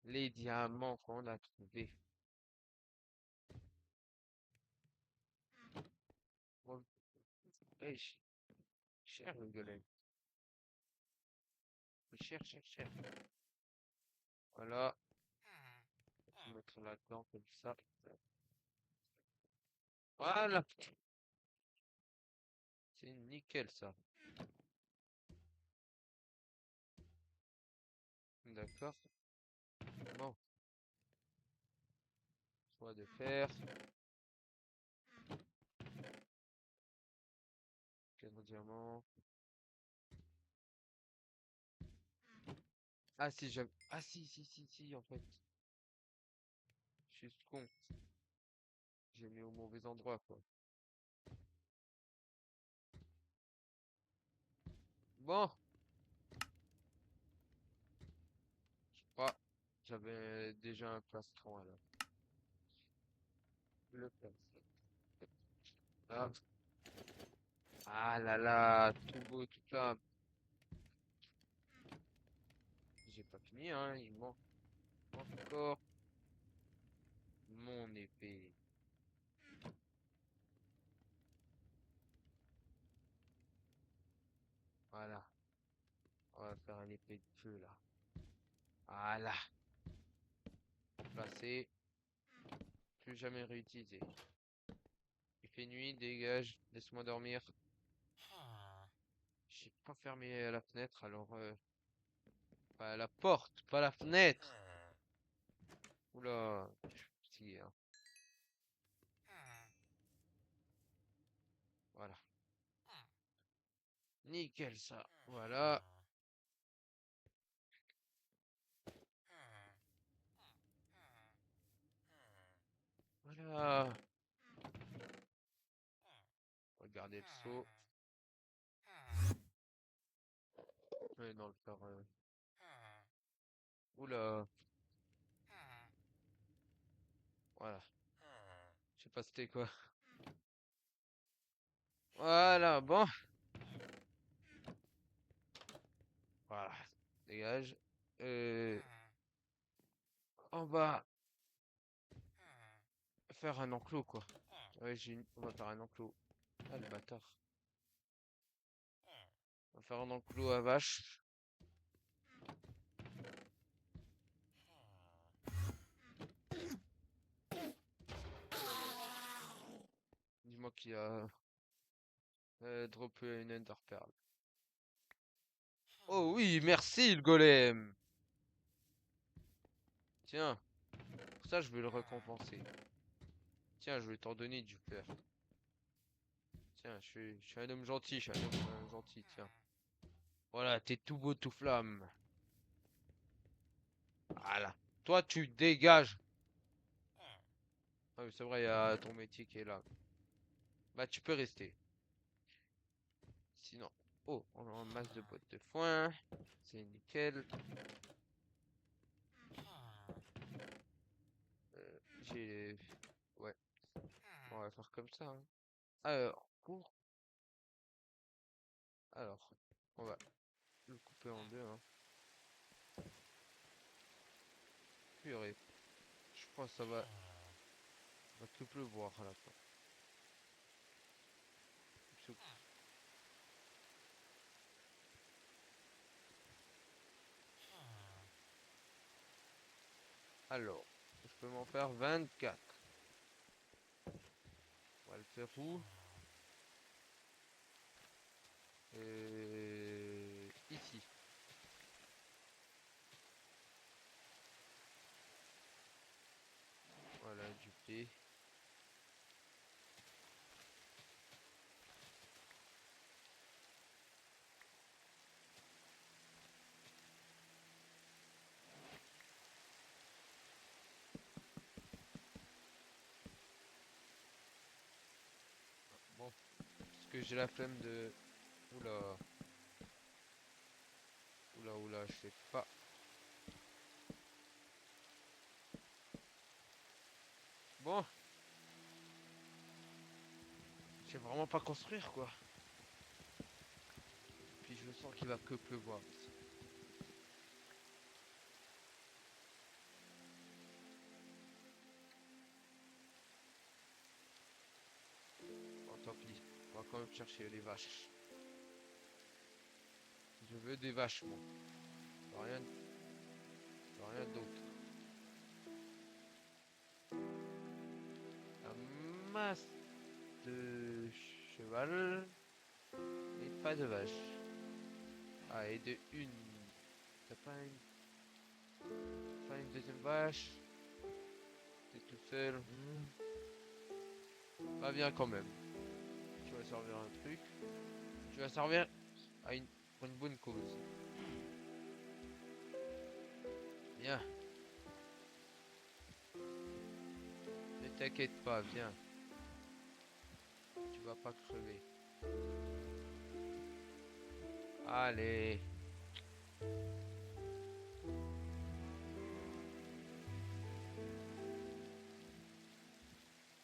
les diamants qu'on a trouvés. Bon, eh, cher le golem. Cher, cher, cher. Voilà. On va mettre là-dedans comme ça. Voilà. C'est nickel ça. D'accord. Bon, choix de fer. 4 diamants. Ah si, j'aime. Ah si, si, si, si, en fait. Je suis con. J'ai mis au mauvais endroit, quoi. Bon, je crois. J'avais déjà un plastron alors. Le plastron. Ah, ah là là, tout beau, tout là. J'ai pas fini, hein. Il manque encore mon épée. Voilà. On va faire une épée de feu là. Voilà. Placer. Plus jamais réutiliser. Il fait nuit, dégage. Laisse-moi dormir. J'ai pas fermé la fenêtre, alors pas la porte, pas la fenêtre. Oula, je suis fatigué, hein. Voilà. Nickel ça. Voilà. Voilà. Regardez le saut. Ouais, dans le faire. Oula. Voilà. Je sais pas c'était quoi. Voilà, bon. Voilà. Dégage. Euh, on va faire un enclos quoi. Ouais, on va faire un enclos. Ah le bâtard. On va faire un enclos à vache. Dis-moi qui a droppé une Ender Pearl. Oh oui, merci le golem. Tiens, pour ça je vais le récompenser. Tiens, je vais t'en donner du fer. Tiens, je suis un homme gentil, je suis un homme gentil, tiens. Voilà, t'es tout beau, tout flamme. Voilà. Toi, tu dégages. Ah oui, c'est vrai, il y a ton métier qui est là. Bah, tu peux rester. Sinon. Oh, on a un masse de bottes de foin. C'est nickel. J'ai... Ouais, on va faire comme ça, hein. Alors, Alors, on va le couper en deux, hein. Purée. Je crois que va que pleuvoir à la fin. Soup. Alors, je peux m'en faire 24. On va le faire où? Ici. Voilà, du blé. que j'ai la flemme de... Oula. Oula, oula, je sais pas. Bon, je sais vraiment pas construire quoi. Puis je sens qu'il va que pleuvoir aussi. Bon, tant pis. On va quand même chercher les vaches. Je veux des vaches, moi. Rien, rien d'autre. Un masse de cheval et pas de vache. Ah, et de une. T'as pas une deuxième vache? T'es tout seul. Pas bien quand même. Tu vas servir un truc. Tu vas servir à pour une bonne cause. Viens, ne t'inquiète pas, viens. Tu vas pas crever. Allez.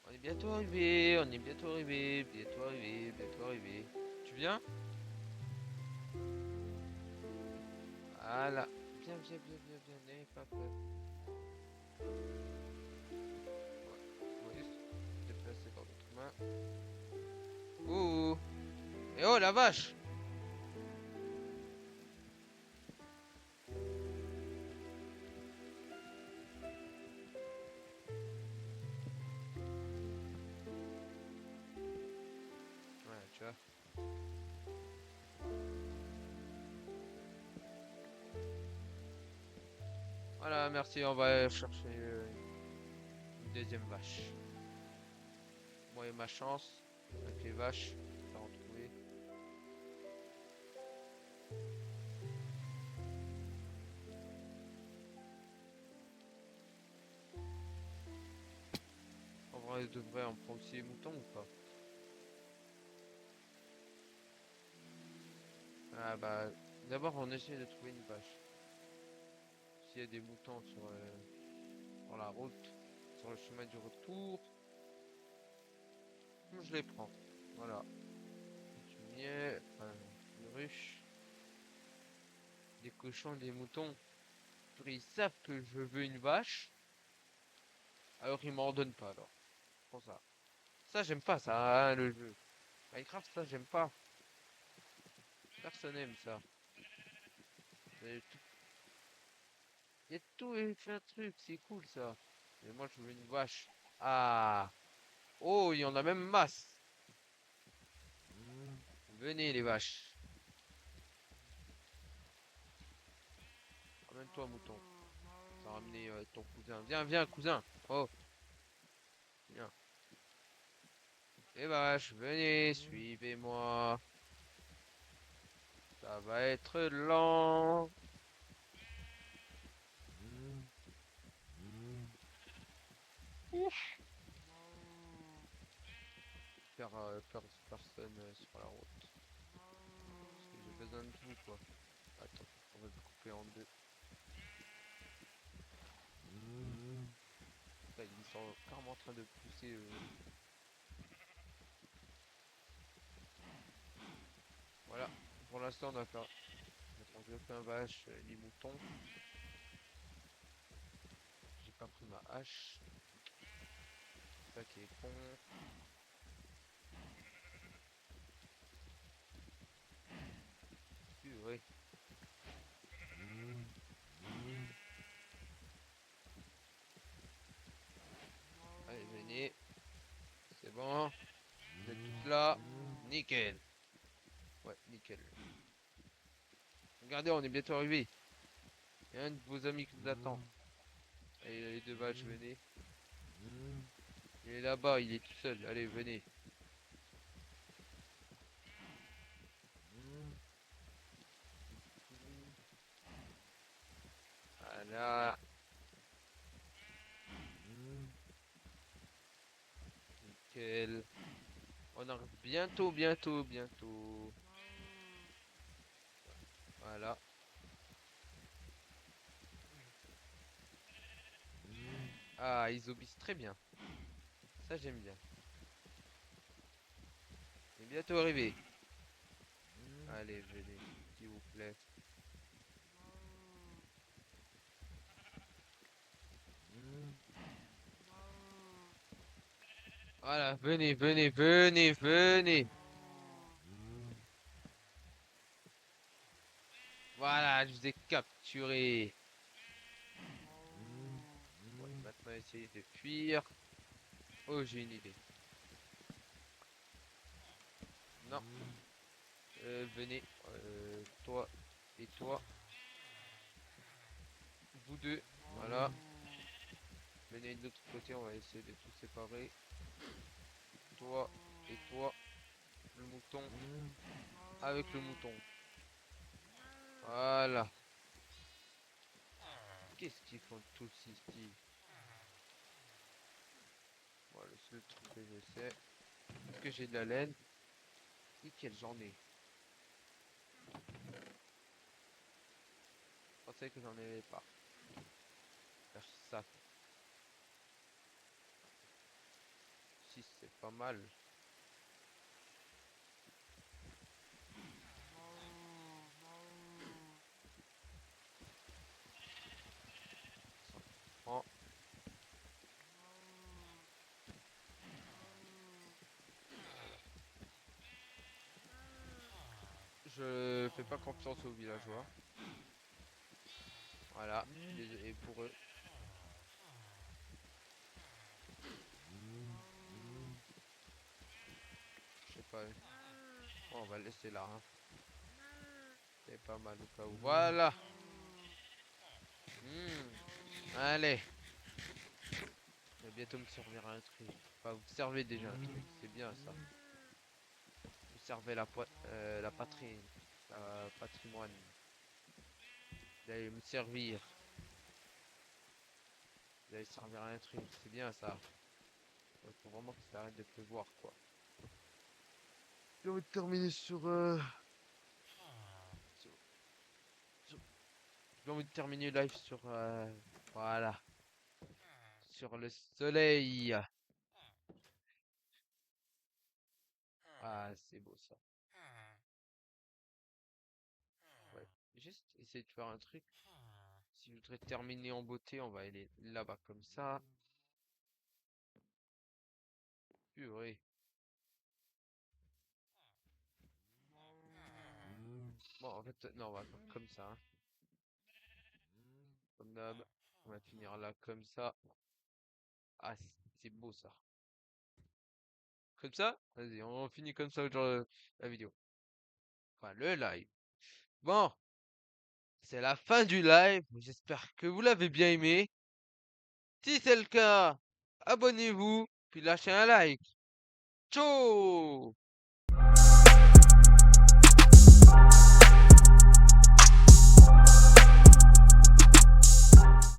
On est bientôt arrivé, on est bientôt arrivé, bientôt arrivé, bientôt arrivé. Tu viens? Voilà. Viens, viens, viens, viens, viens, n'aie pas peur. Ouais, juste te déplacer dans notre main. Ouh! Eh oh la vache! Ouais, tu vois. Voilà, merci, on va chercher une deuxième vache. Moi et ma chance, avec les vaches, on va en trouver. En vrai, de vrai, on prend aussi les moutons ou pas? Ah bah, d'abord on essaie de trouver une vache. S'il y a des moutons sur la route, sur le chemin du retour, je les prends. Voilà. Du miel, enfin, une ruche, des cochons, des moutons. Ils savent que je veux une vache, alors ils m'en donnent pas alors. Pour ça. Ça j'aime pas ça, hein, le jeu. Minecraft, ça j'aime pas. Personne aime ça. Il y a tout et fait un truc, c'est cool ça. Mais moi je veux une vache. Ah. Oh, il y en a même masse. Venez les vaches. Ramène-toi mouton. Ça va ramener ton cousin. Viens, viens cousin. Oh, viens. Les vaches, venez, suivez-moi. Ça va être lent. Faire peur de personne sur la route. Parce que j'ai besoin de vous quoi. Attends, on va se couper en deux. Putain, ils sont carrément en train de pousser. Voilà. Pour l'instant, on va faire. On va faire vache, les moutons. J'ai pas pris ma hache. Ça qui est con. Purée. Allez, venez. C'est bon. Vous êtes tous là. Nickel. Ouais, nickel. Regardez, on est bientôt arrivé. Il y a un de vos amis qui nous attend. Allez, les deux vaches, venez. Il est là-bas, il est tout seul. Allez, venez. Voilà. Nickel. Oh On arrive bientôt, bientôt, bientôt. Voilà. Ah, ils obéissent très bien. Ça, j'aime bien. On est bientôt arrivé. Allez, venez, s'il vous plaît. Voilà, venez, venez, venez, venez. Voilà, je vous ai capturé. Ouais, maintenant, essayez de fuir. Oh, j'ai une idée. Non, venez. Toi et toi. Vous deux. Voilà. Venez de l'autre côté, on va essayer de tout séparer. Toi et toi. Le mouton. Avec le mouton. Voilà. Qu'est-ce qu'ils font tous ici? Bon, le seul truc que je sais, est-ce que j'ai de la laine? Nickel, j'en ai. Je pensais que j'en avais pas. Faire ça. Si c'est pas mal. Ça prend. Je fais pas confiance aux villageois. Voilà. Et pour eux. Je sais pas. Bon, on va le laisser là, hein. C'est pas mal au cas où. Voilà. Allez. Je vais bientôt me servir un truc. Enfin, vous servez déjà un truc. C'est bien ça. Vous servez la patrie. La patrimoine. Vous allez me servir. Vous allez servir à un truc. C'est bien ça. Il faut vraiment que ça arrête de pleuvoir, quoi. J'ai envie de terminer sur- sur- j'ai envie de terminer live sur voilà. Sur le soleil. Ah, c'est beau ça. Ouais. Juste essayer de faire un truc. Si je voudrais terminer en beauté, on va aller là-bas comme ça. Purée. Bon, en fait, non, on va faire comme ça, hein. Comme d'hab. On va finir là comme ça. Ah, c'est beau ça. Comme ça? Vas-y, on finit comme ça la vidéo. Enfin, le live. Bon, c'est la fin du live. J'espère que vous l'avez bien aimé. Si c'est le cas, abonnez-vous, puis lâchez un like. Ciao!